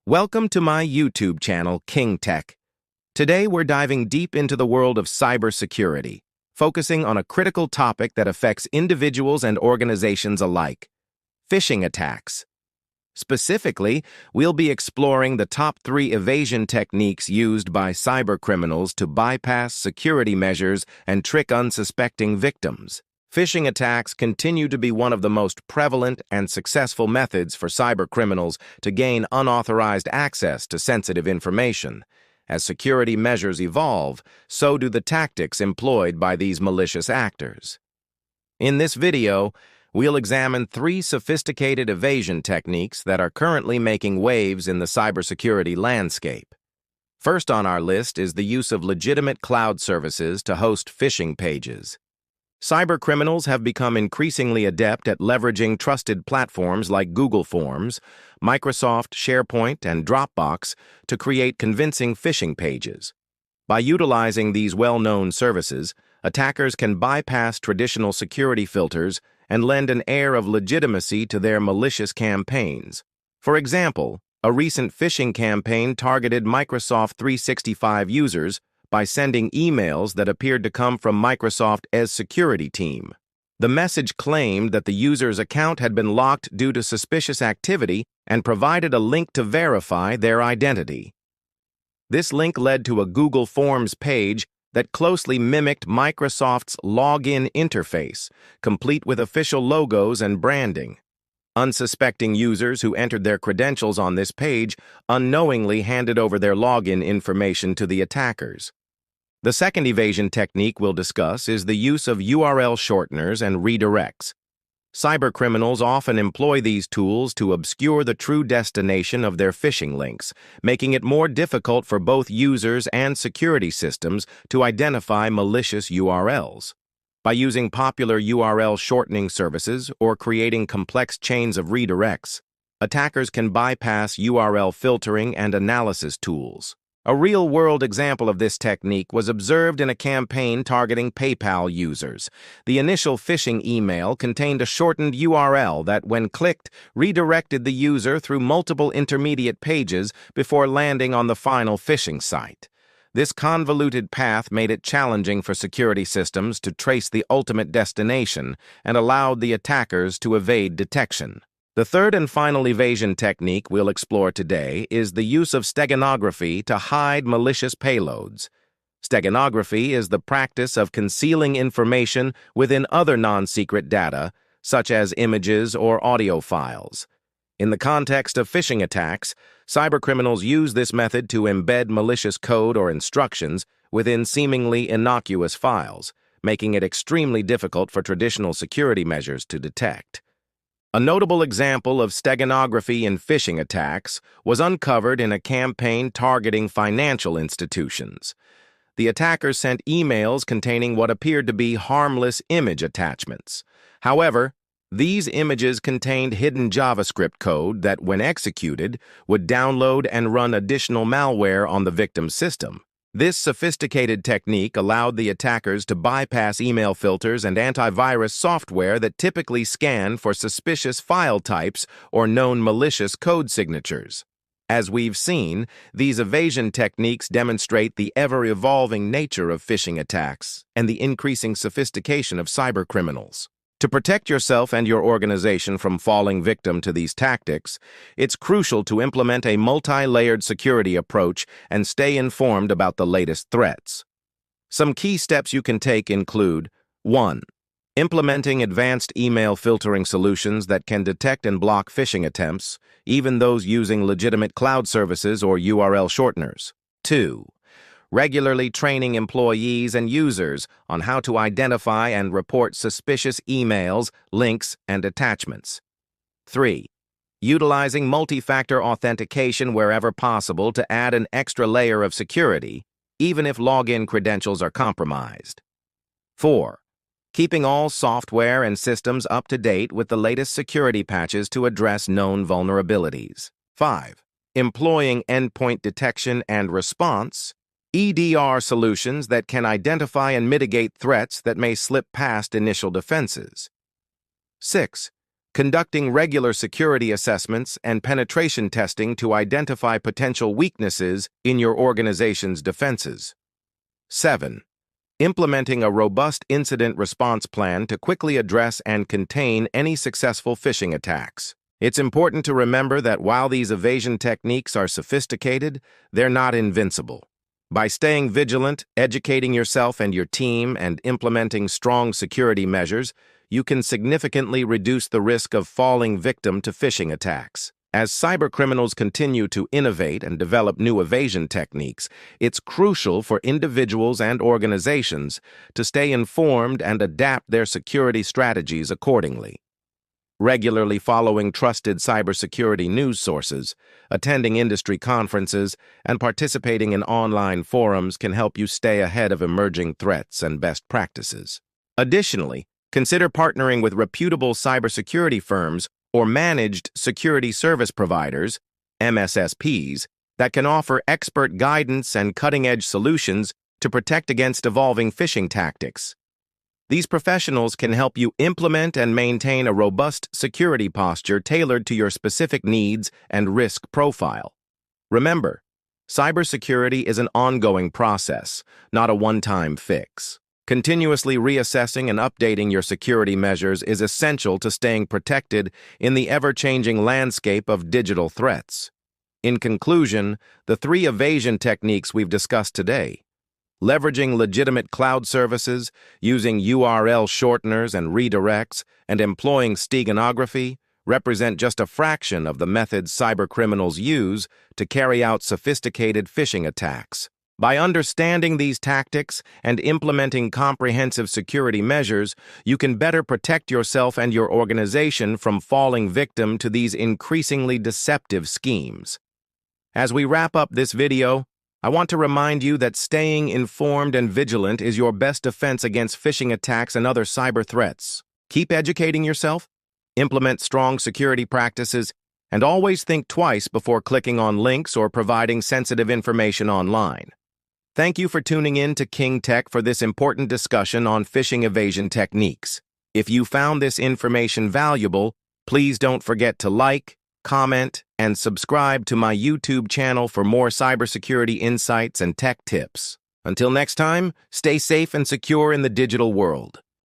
Welcome to my YouTube channel, King Tech. Today we're diving deep into the world of cybersecurity, focusing on a critical topic that affects individuals and organizations alike: phishing attacks. Specifically, we'll be exploring the top 3 evasion techniques used by cybercriminals to bypass security measures and trick unsuspecting victims. Phishing attacks continue to be one of the most prevalent and successful methods for cybercriminals to gain unauthorized access to sensitive information. As security measures evolve, so do the tactics employed by these malicious actors. In this video, we'll examine 3 sophisticated evasion techniques that are currently making waves in the cybersecurity landscape. First on our list is the use of legitimate cloud services to host phishing pages. Cybercriminals have become increasingly adept at leveraging trusted platforms like Google Forms, Microsoft SharePoint, and Dropbox to create convincing phishing pages. By utilizing these well-known services, attackers can bypass traditional security filters and lend an air of legitimacy to their malicious campaigns. For example, a recent phishing campaign targeted Microsoft 365 users by sending emails that appeared to come from Microsoft's security team. The message claimed that the user's account had been locked due to suspicious activity and provided a link to verify their identity. This link led to a Google Forms page that closely mimicked Microsoft's login interface, complete with official logos and branding. Unsuspecting users who entered their credentials on this page unknowingly handed over their login information to the attackers. The second evasion technique we'll discuss is the use of URL shorteners and redirects. Cybercriminals often employ these tools to obscure the true destination of their phishing links, making it more difficult for both users and security systems to identify malicious URLs. By using popular URL shortening services or creating complex chains of redirects, attackers can bypass URL filtering and analysis tools. A real-world example of this technique was observed in a campaign targeting PayPal users. The initial phishing email contained a shortened URL that, when clicked, redirected the user through multiple intermediate pages before landing on the final phishing site. This convoluted path made it challenging for security systems to trace the ultimate destination and allowed the attackers to evade detection. The third and final evasion technique we'll explore today is the use of steganography to hide malicious payloads. Steganography is the practice of concealing information within other non-secret data, such as images or audio files. In the context of phishing attacks, cybercriminals use this method to embed malicious code or instructions within seemingly innocuous files, making it extremely difficult for traditional security measures to detect. A notable example of steganography in phishing attacks was uncovered in a campaign targeting financial institutions. The attackers sent emails containing what appeared to be harmless image attachments. However, these images contained hidden JavaScript code that, when executed, would download and run additional malware on the victim's system. This sophisticated technique allowed the attackers to bypass email filters and antivirus software that typically scan for suspicious file types or known malicious code signatures. As we've seen, these evasion techniques demonstrate the ever-evolving nature of phishing attacks and the increasing sophistication of cybercriminals. To protect yourself and your organization from falling victim to these tactics, it's crucial to implement a multi-layered security approach and stay informed about the latest threats. Some key steps you can take include: 1. Implementing advanced email filtering solutions that can detect and block phishing attempts, even those using legitimate cloud services or URL shorteners. 2. Regularly training employees and users on how to identify and report suspicious emails, links, and attachments. 3. Utilizing multi-factor authentication wherever possible to add an extra layer of security, even if login credentials are compromised. 4. Keeping all software and systems up to date with the latest security patches to address known vulnerabilities. 5. Employing endpoint detection and response (EDR) solutions that can identify and mitigate threats that may slip past initial defenses. 6. conducting regular security assessments and penetration testing to identify potential weaknesses in your organization's defenses. 7. Implementing a robust incident response plan to quickly address and contain any successful phishing attacks. It's important to remember that while these evasion techniques are sophisticated, they're not invincible. By staying vigilant, educating yourself and your team, and implementing strong security measures, you can significantly reduce the risk of falling victim to phishing attacks. As cybercriminals continue to innovate and develop new evasion techniques, it's crucial for individuals and organizations to stay informed and adapt their security strategies accordingly. Regularly following trusted cybersecurity news sources, attending industry conferences, and participating in online forums can help you stay ahead of emerging threats and best practices. Additionally, consider partnering with reputable cybersecurity firms or managed security service providers, MSSPs, that can offer expert guidance and cutting-edge solutions to protect against evolving phishing tactics. These professionals can help you implement and maintain a robust security posture tailored to your specific needs and risk profile. Remember, cybersecurity is an ongoing process, not a one-time fix. Continuously reassessing and updating your security measures is essential to staying protected in the ever-changing landscape of digital threats. In conclusion, the 3 evasion techniques we've discussed today, leveraging legitimate cloud services, using URL shorteners and redirects, and employing Steganography, represent just a fraction of the methods cybercriminals use to carry out sophisticated phishing attacks. By understanding these tactics and implementing comprehensive security measures, you can better protect yourself and your organization from falling victim to these increasingly deceptive schemes. As we wrap up this video, I want to remind you that staying informed and vigilant is your best defense against phishing attacks and other cyber threats. Keep educating yourself, implement strong security practices, and always think twice before clicking on links or providing sensitive information online. Thank you for tuning in to King Tech for this important discussion on phishing evasion techniques. If you found this information valuable, please don't forget to like, comment, and subscribe to my YouTube channel for more cybersecurity insights and tech tips. Until next time, stay safe and secure in the digital world.